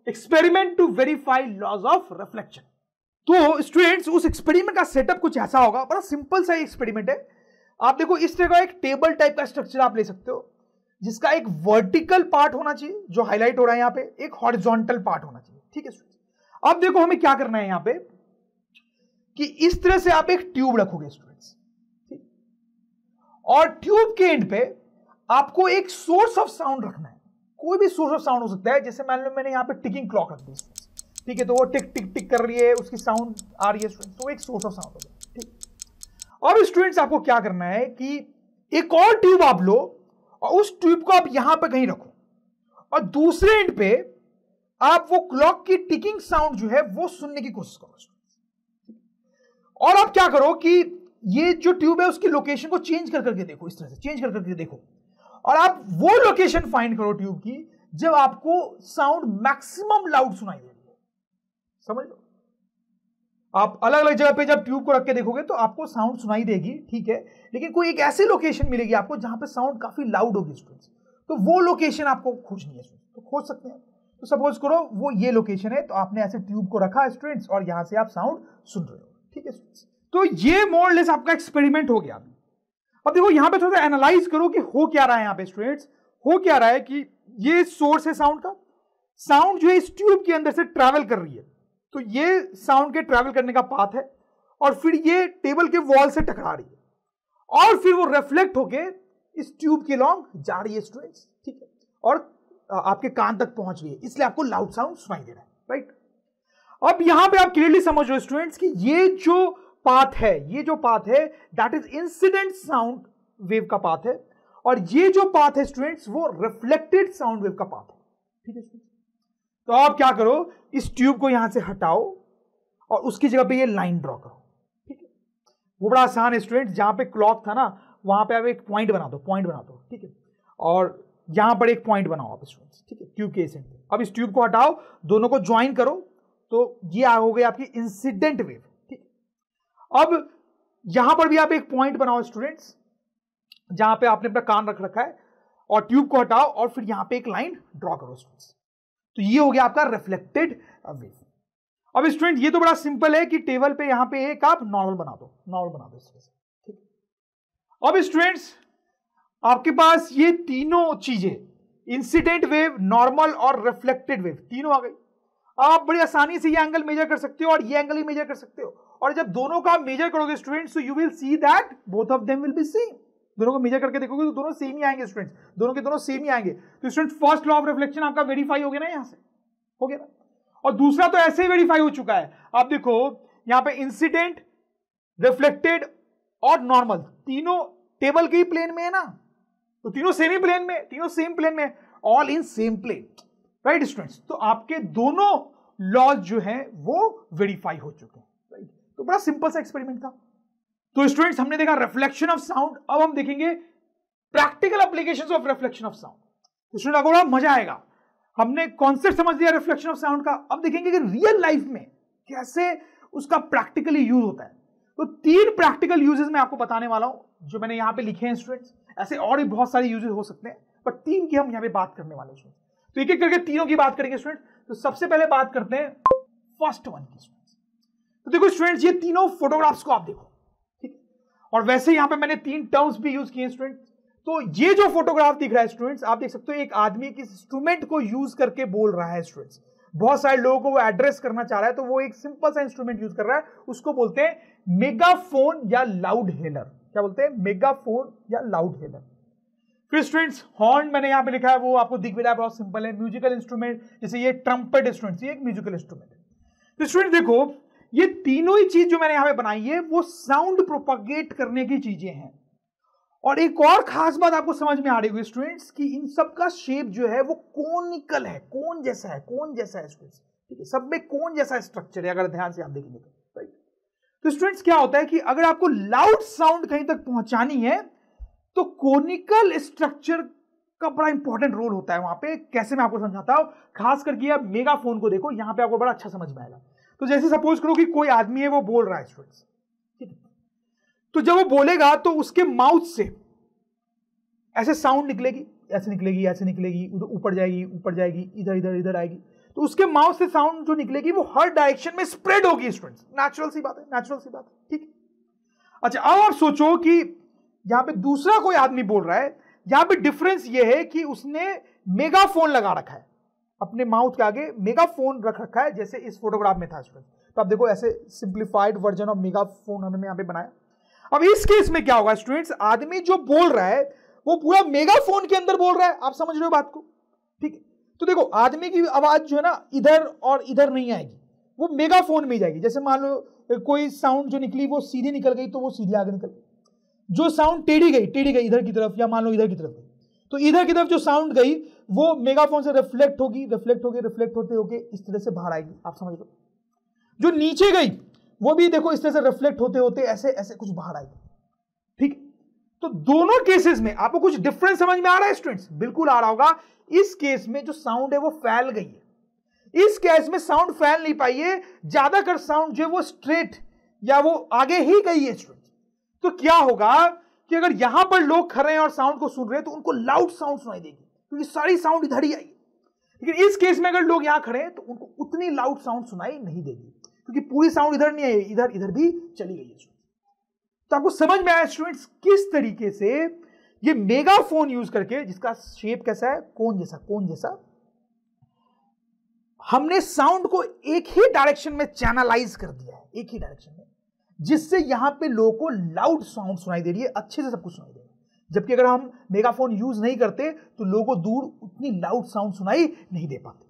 Experiment to verify laws of reflection. तो students उस experiment का सेटअप कुछ ऐसा होगा, बड़ा सिंपल सा एक्सपेरिमेंट है। आप देखो इस तरह का एक टेबल टाइप का स्ट्रक्चर आप ले सकते हो, जिसका एक वर्टिकल पार्ट होना चाहिए जो हाईलाइट हो रहा है यहां पे, एक हॉरिजॉन्टल पार्ट होना चाहिए, ठीक है स्टूडेंट्स। अब देखो हमें क्या करना है यहां पे कि इस तरह से आप एक ट्यूब रखोगे स्टूडेंट्स, ठीक, और ट्यूब के एंड पे आपको एक सोर्स ऑफ साउंड रखना है। कोई भी सोर्स ऑफ साउंड हो सकता है, जैसे मान लो मैंने यहां पे टिकिंग क्लॉक रख दी, ठीक है, तो वो टिक टिक टिक कर रही है, उसकी साउंड आ रही है स्टूडेंट्स, तो एक सोर्स ऑफ साउंड हो गया, ठीक। अब स्टूडेंट्स आपको क्या करना है कि एक और ट्यूब आप लो और उस ट्यूब को आप यहां पे कहीं रखो, और दूसरे एंड पे आप वो क्लॉक की टिकिंग साउंड जो है वो सुनने की कोशिश करो। और आप क्या करो कि ये जो ट्यूब है उसकी लोकेशन को चेंज कर करके देखो, इस तरह से चेंज कर करके देखो, और आप वो लोकेशन फाइंड करो ट्यूब की जब आपको साउंड मैक्सिमम लाउड सुनाई दे रही है। समझ लो, आप अलग अलग जगह पे जब ट्यूब को रख के देखोगे तो आपको साउंड सुनाई देगी, ठीक है, लेकिन कोई एक ऐसी लोकेशन मिलेगी आपको जहां पे साउंड काफी लाउड होगी स्टूडेंट्स, तो वो लोकेशन आपको खोजनी है स्टूडेंट्स। तो खोज सकते हैं, तो सपोज करो वो ये लोकेशन है, तो आपने ऐसे ट्यूब को रखा स्टूडेंट्स और यहां से आप साउंड सुन रहे हो, ठीक है स्टूडेंट्स। तो ये मोर लेस आपका एक्सपेरिमेंट हो गया। अब देखो यहां पे थोड़ा सा एनालाइज करो कि हो क्या रहा है यहां पे स्टूडेंट्स। हो क्या रहा है कि ये सोर्स है साउंड का, साउंड जो है इस ट्यूब के अंदर से ट्रैवल कर रही है, तो ये साउंड के ट्रैवल करने का पाथ है, और फिर ये टेबल के वॉल से टकरा रही है, और फिर वो रिफ्लेक्ट होके इस ट्यूब के लॉन्ग जा रही है स्टूडेंट्स, ठीक है, और आपके कान तक पहुंच रही है, इसलिए आपको लाउड साउंड सुनाई दे रहा है, राइट। अब यहां पे आप क्लियरली समझ रहे हो स्टूडेंट्स कि ये जो पाथ है, ये जो पाथ है that is incident sound wave का पाथ है, और ये जो पाथ है स्टूडेंट्स वो रिफ्लेक्टेड साउंड वेव का पाथ है, ठीक है स्टूडेंट्स। तो आप क्या करो, इस ट्यूब को यहां से हटाओ और उसकी जगह पे ये लाइन ड्रॉ करो, ठीक है। वो बड़ा आसान है स्टूडेंट्स, जहां पे क्लॉक था ना वहां पे आप एक पॉइंट बना दो, पॉइंट बना दो, ठीक है, और यहां पर एक पॉइंट बनाओ आप स्टूडेंट्स, ठीक है, ट्यूब के इस एंड पे। अब इस ट्यूब को हटाओ, दोनों को ज्वाइन करो, तो ये हो गई आपकी इंसिडेंट वेव, ठीक। अब यहां पर भी आप एक पॉइंट बनाओ स्टूडेंट्स, जहां पे आपने अपना कान रख रखा है, और ट्यूब को हटाओ और फिर यहां पे एक लाइन ड्रॉ करो स्टूडेंट्स, तो ये हो गया आपका रिफ्लेक्टेड वेव। अब स्टूडेंट ये तो बड़ा सिंपल है कि टेबल पे यहां पे एक आप नॉर्मल बना दो, नॉर्मल बना दो इस तरह से, ठीक। अब स्टूडेंट्स आपके पास ये तीनों चीजें, इंसिडेंट वेव, नॉर्मल और रिफ्लेक्टेड वेव, तीनों आ गई। आप बड़ी आसानी से ये एंगल मेजर कर सकते हो और ये एंगल ही मेजर कर सकते हो, और जब दोनों का मेजर करोगे स्टूडेंट्स तो you will see that both of them will be same. दोनों को मेजर करके देखोगे तो दोनों सेम ही आएंगे स्टूडेंट्स, दोनों के दोनों सेम ही आएंगे। तो student first law of reflection आपका वेरीफाई हो गया ना, यहां से हो गया ना, और दूसरा तो ऐसे ही वेरीफाई हो चुका है। आप देखो यहां पे इंसिडेंट, रिफ्लेक्टेड और नॉर्मल तीनों टेबल के ही प्लेन में है ना, तो तीनों सेम ही प्लेन में, तीनों सेम प्लेन में, all in same plane, right students. तो आपके दोनों लॉज जो हैं वो वेरीफाई हो चुके हैं, राइट। तो बड़ा सिंपल सा एक्सपेरिमेंट था। तो स्टूडेंट्स हमने देखा रिफ्लेक्शन ऑफ साउंड, अब हम देखेंगे practical applications of reflection of sound. तो स्टूडेंट आपको बड़ा मजा आएगा, हमने कॉन्सेप्ट समझ लिया रिफ्लेक्शन ऑफ साउंड का, अब देखेंगे कि रियल लाइफ में कैसे उसका प्रैक्टिकली यूज होता है। तो 3 प्रैक्टिकल यूजेस मैं आपको बताने वाला हूं जो मैंने यहां पे लिखे हैं स्टूडेंट्स। ऐसे और भी बहुत सारे यूजेस हो सकते हैं, पर 3 की हम यहां पे बात करने वाले हैं स्टूडेंट्स। तो एक एक करके तीनों की बात करेंगे स्टूडेंट। तो सबसे पहले बात करते हैं फर्स्ट वन की स्टूडेंट्स। तो देखो स्टूडेंट्स ये तीनों फोटोग्राफ्स को आप देखो, ठीक है, और वैसे यहां पे मैंने 3 टर्म्स भी यूज किए स्टूडेंट। तो ये जो फोटोग्राफ दिख रहा है स्टूडेंट्स, आप देख सकते हो एक आदमी किस इंस्ट्रूमेंट को यूज करके बोल रहा है स्टूडेंट्स। बहुत सारे लोगों को वो एड्रेस करना चाह रहा है, तो वो एक सिंपल सा इंस्ट्रूमेंट यूज कर रहा है, उसको बोलते हैं मेगाफोन या लाउड हेलर। क्या बोलते हैं? मेगाफोन या लाउड हेलर। फिर स्टूडेंट्स हॉर्न मैंने यहां पे लिखा है, वो आपको दिख भी रहा है, बहुत सिंपल है, म्यूजिकल इंस्ट्रूमेंट। जैसे ये ट्रम्पेट स्टूडेंट्स, ये एक म्यूजिकल इंस्ट्रूमेंट है। तो स्टूडेंट देखो ये तीनों ही चीज जो मैंने यहां पे बनाई है वो साउंड प्रोपगेट करने की चीजें हैं। और एक और खास बात आपको समझ में आ रही होगी स्टूडेंट्स कि इन सब का शेप जो है वो कोनिकल है, कोन जैसा है, कोन जैसा है स्टूडेंट्स, ठीक है, सब में कोन जैसा स्ट्रक्चर है अगर ध्यान से आप देखेंगे तो, राइट। तो स्टूडेंट्स क्या होता है कि अगर आपको लाउड साउंड कहीं तक पहुंचानी है तो कोनिकल स्ट्रक्चर का बड़ा इंपॉर्टेंट रोल होता है वहां पे। कैसे मैं आपको समझाता हूं, खास करके आप मेगाफोन को देखो, यहां पे आपको बड़ा अच्छा समझ में आएगा। तो जैसे सपोज करो कि कोई आदमी है वो बोल रहा है स्टूडेंट्स, ठीक है, तो जब वो बोलेगा तो उसके माउथ से ऐसे साउंड निकलेगी, ऐसे निकलेगी, ऐसे निकलेगी, उधर ऊपर जाएगी, ऊपर जाएगी, इधर इधर इधर आएगी। तो उसके माउथ से साउंड जो निकलेगी वो हर डायरेक्शन में स्प्रेड होगी स्टूडेंट्स। नेचुरल सी बात है, नेचुरल सी बात है, ठीक है। अच्छा, अब आप सोचो कि यहां पे दूसरा कोई आदमी बोल रहा है, यहां पे डिफरेंस ये है कि उसने मेगाफोन लगा रखा है, अपने माउथ के आगे मेगाफोन रख रखा है, जैसे इस फोटोग्राफ में था स्टूडेंट। तो आप देखो ऐसे सिंप्लीफाइड वर्जन ऑफ मेगाफोन हमने यहां पे बनाया। अब इस केस में क्या होगा स्टूडेंट्स, आदमी जो बोल रहा है वो पूरा मेगाफोन के अंदर बोल रहा है। आप समझ रहे हो बात को, ठीक है। तो देखो आदमी की आवाज जो है ना इधर और इधर नहीं आएगी, वो मेगाफोन में जाएगी। जैसे मान लो कोई साउंड जो निकली वो सीधी निकल गई तो वो सीधे आगे निकल गई, जो साउंड टेढ़ी गई इधर की तरफ, या मान लो इधर की तरफ गई, तो इधर की तरफ जो साउंड गई वो मेगाफोन से रिफ्लेक्ट होगी, रिफ्लेक्ट होते होके इस तरह से बाहर आएगी। आप समझ लो, जो नीचे गई वो भी देखो इस तरह से रिफ्लेक्ट होते होते ऐसे ऐसे कुछ बाहर आएगी, ठीक। तो दोनों केसेस में आपको कुछ डिफरेंस समझ में आ रहा है स्टूडेंट्स? बिल्कुल आ रहा होगा। इस केस में जो साउंड है वो फैल गई है, इस केस में साउंड फैल नहीं पाई है, ज्यादातर साउंड जो है वो स्ट्रेट या वो आगे ही गई है स्टूडेंट्स। तो क्या होगा कि अगर यहां पर लोग खड़े हैं और साउंड को सुन रहे हैं तो उनको लाउड साउंड सुनाई देगी, क्योंकि सारी साउंड इधर ही आई। लेकिन इस केस में अगर लोग यहां खड़े हैं तो उनको उतनी लाउड साउंड सुनाई नहीं देगी, क्योंकि पूरी साउंड इधर नहीं आई, इधर भी चली गई है। तो आपको समझ में आया स्टूडेंट्स किस तरीके से ये मेगाफोन यूज करके, जिसका शेप कैसा है, कोन जैसा, हमने साउंड को एक ही डायरेक्शन में चैनलाइज कर दिया है, एक ही डायरेक्शन में, जिससे यहां पे लोगों को लाउड साउंड सुनाई दे रही है, अच्छे से सब कुछ सुनाई दे रहा है। जबकि अगर हम मेगाफोन यूज नहीं करते तो लोगों को दूर उतनी लाउड साउंड सुनाई नहीं दे पाते।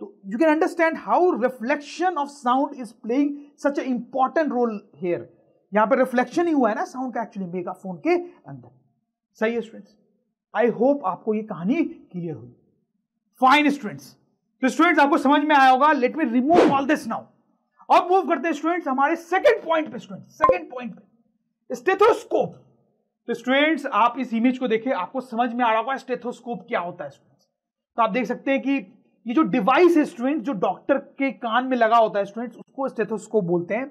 तो you can understand how reflection of sound is playing such a important role here. यहां पर रिफ्लेक्शन ही हुआ है ना साउंड का एक्चुअली मेगाफोन के अंदर। सही है स्टूडेंट्स, आई होप आपको ये कहानी क्लियर हुई। फाइन स्टूडेंट्स, तो स्टूडेंट्स आपको समझ में आया होगा। Let me remove all this now. अब मूव करते हैं स्टूडेंट्स हमारे सेकंड पॉइंट पे। सेकंड पॉइंट पे स्टेथोस्कोप। तो स्टूडेंट्स आप इस इमेज को देखें, आपको समझ में आ रहा होगा स्टेथोस्कोप क्या होता है स्टूडेंट्स। तो आप देख सकते हैं कि ये जो डिवाइस है स्टूडेंट्स, जो डॉक्टर के कान में लगा होता है स्टूडेंट्स, उसको स्टेथोस्कोप बोलते हैं।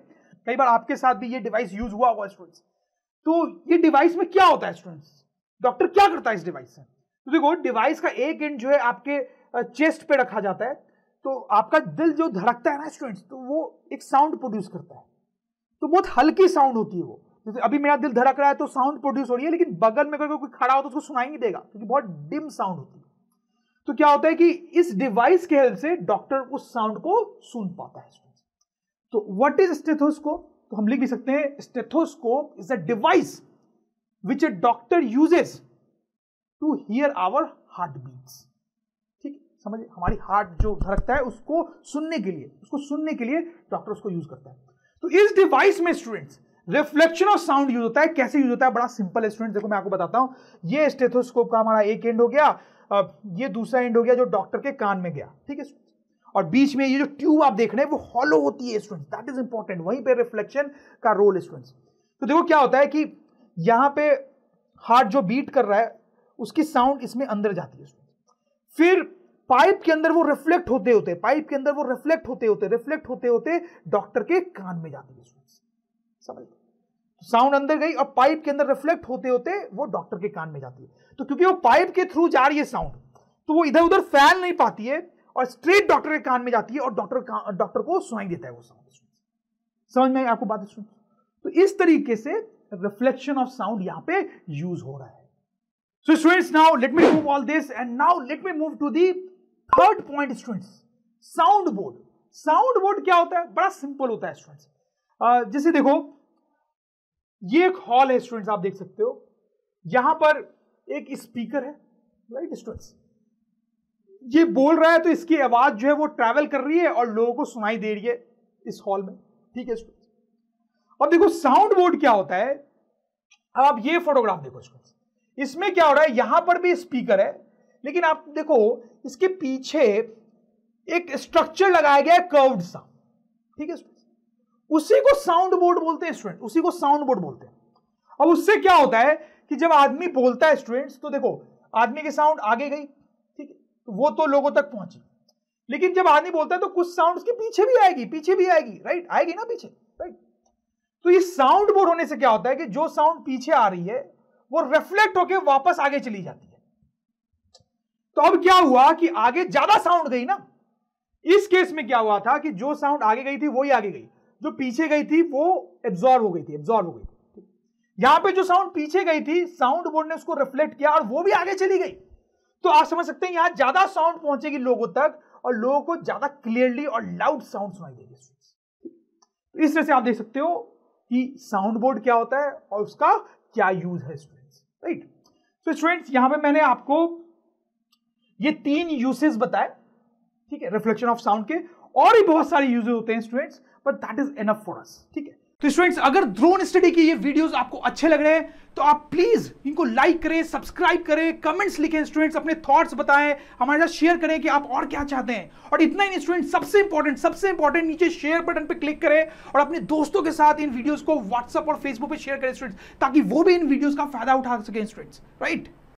कई बार आपके साथ भी ये डिवाइस यूज हुआ होगा स्टूडेंट्स। तो ये डिवाइस में क्या होता है स्टूडेंट्स, डॉक्टर क्या करता है इस डिवाइस से? तो देखो डिवाइस का एक एंड जो है आपके चेस्ट पे रखा जाता है, तो आपका दिल जो धड़कता है ना स्टूडेंट्स, तो वो एक साउंड प्रोड्यूस करता है। तो बहुत हल्की साउंड होती है वो। जैसे अभी मेरा दिल धड़क रहा है तो साउंड प्रोड्यूस हो रही है, लेकिन बगल में अगर कोई खड़ा हो तो उसको सुनाई नहीं देगा, क्योंकि बहुत डिम साउंड होती है। तो क्या होता है कि इस डिवाइस के हेल्प से डॉक्टर उस साउंड को सुन पाता है। तो व्हाट इज स्टेथोस्कोप? तो हम लिख भी सकते हैं stethoscope is a device which a doctor uses to hear our heart beats. ठीक, समझिए, हमारी हार्ट जो धड़कता है उसको सुनने के लिए डॉक्टर उसको यूज करता है। तो इस डिवाइस में students reflection of sound use होता है। कैसे यूज होता है? बड़ा सिंपल है स्टूडेंट, देखो मैं आपको बताता हूं। ये स्टेथोस्कोप का हमारा एक एंड हो गया, ये दूसरा एंड हो गया जो डॉक्टर के कान में गया, ठीक है। और बीच में ये जो ट्यूब आप देख रहे हैं वो हॉलो होती है स्टूडेंट्स, दैट इज इंपॉर्टेंट, वहीं पे रिफ्लेक्शन का रोल स्टूडेंट्स। तो देखो क्या होता है कि यहां पे हार्ट जो बीट कर रहा है उसकी साउंड इसमें अंदर जाती है, फिर पाइप के अंदर वो रिफ्लेक्ट होते होते डॉक्टर के कान में जाती है स्टूडेंट्स। समझ, साउंड अंदर गई और पाइप के अंदर रिफ्लेक्ट होते होते वो डॉक्टर के कान में जाती है। तो क्योंकि वो पाइप के थ्रू जा रही है साउंड, तो वो इधर उधर फैल नहीं पाती है और स्ट्रेट डॉक्टर के कान में जाती है और डॉक्टर को सुनाई देता है वो साउंड। समझ में आपको बात सुन? तो इस तरीके से रिफ्लेक्शन ऑफ साउंड यहां पे यूज हो रहा है। So students, now let me remove all this and now let me move to the third point students, sound board. Sound board क्या होता है? बड़ा सिंपल होता है स्टूडेंट्स। जैसे देखो ये एक हॉल है स्टूडेंट्स, आप देख सकते हो यहां पर एक स्पीकर है, राइट स्टूडेंट्स। ये बोल रहा है तो इसकी आवाज जो है वो ट्रैवल कर रही है और लोगों को सुनाई दे रही है इस हॉल में, ठीक है स्टूडेंट्स। अब देखो साउंड बोर्ड क्या होता है। अब आप ये फोटोग्राफ देखो स्टूडेंट्स, इसमें क्या हो रहा है, यहां पर भी स्पीकर है, लेकिन आप देखो इसके पीछे एक स्ट्रक्चर लगाया गया है कर्व्ड सा, ठीक है स्टूडेंट। उसी को साउंड बोर्ड बोलते हैं स्टूडेंट, उसी को साउंड बोर्ड बोलते हैं। अब उससे क्या होता है कि जब आदमी बोलता है स्टूडेंट्स, तो देखो आदमी की साउंड आगे गई, ठीक है, वो तो लोगों तक पहुंची, लेकिन जब आदमी बोलता है तो कुछ साउंड उसके पीछे भी आएगी, राइट, आएगी ना पीछे, राइट। तो ये साउंड बोर्ड होने से क्या होता है कि जो साउंड पीछे आ रही है वो रिफ्लेक्ट होकर वापस आगे चली जाती है। तो अब क्या हुआ कि आगे ज्यादा साउंड गई ना, इस केस में क्या हुआ था कि जो साउंड आगे गई थी वो ही आगे गई, जो पीछे गई थी वो एब्जॉर्ब हो गई थी। यहां पे जो साउंड पीछे गई थी साउंड बोर्ड ने उसको रिफ्लेक्ट किया और वो भी आगे चली गई। तो आप समझ सकते हैं यहां ज्यादा साउंड पहुंचेगी लोगों तक और लोगों को ज्यादा क्लियरली और लाउड साउंड सुनाई देगी। तो इस तरह से आप देख सकते हो कि साउंड बोर्ड क्या होता है और उसका क्या यूज है स्टूडेंट्स, राइट। तो स्टूडेंट्स यहां पे मैंने आपको ये 3 यूसेस बताए, ठीक है, रिफ्लेक्शन ऑफ साउंड के। और भी बहुत सारे यूजेस होते हैं students, but that is enough for us, ठीक है। तो स्टूडेंट्स अगर ड्रोन स्टडी की ये वीडियोस आपको अच्छे लग रहे हैं तो आप प्लीज इनको लाइक करें, सब्सक्राइब करें, कमेंट्स लिखें स्टूडेंट्स, अपने थॉट्स बताएं, हमारे साथ शेयर करें कि आप और क्या चाहते हैं। और इतना ही नहीं स्टूडेंट्स, सबसे इंपॉर्टेंट नीचे शेयर बटन पे क्लिक करें और अपने दोस्तों के साथ इन वीडियोस को व्हाट्सएप और फेसबुक पे शेयर करें स्टूडेंट्स, ताकि वो भी इन वीडियोस का फायदा उठा सकें स्टूडेंट्स, राइट।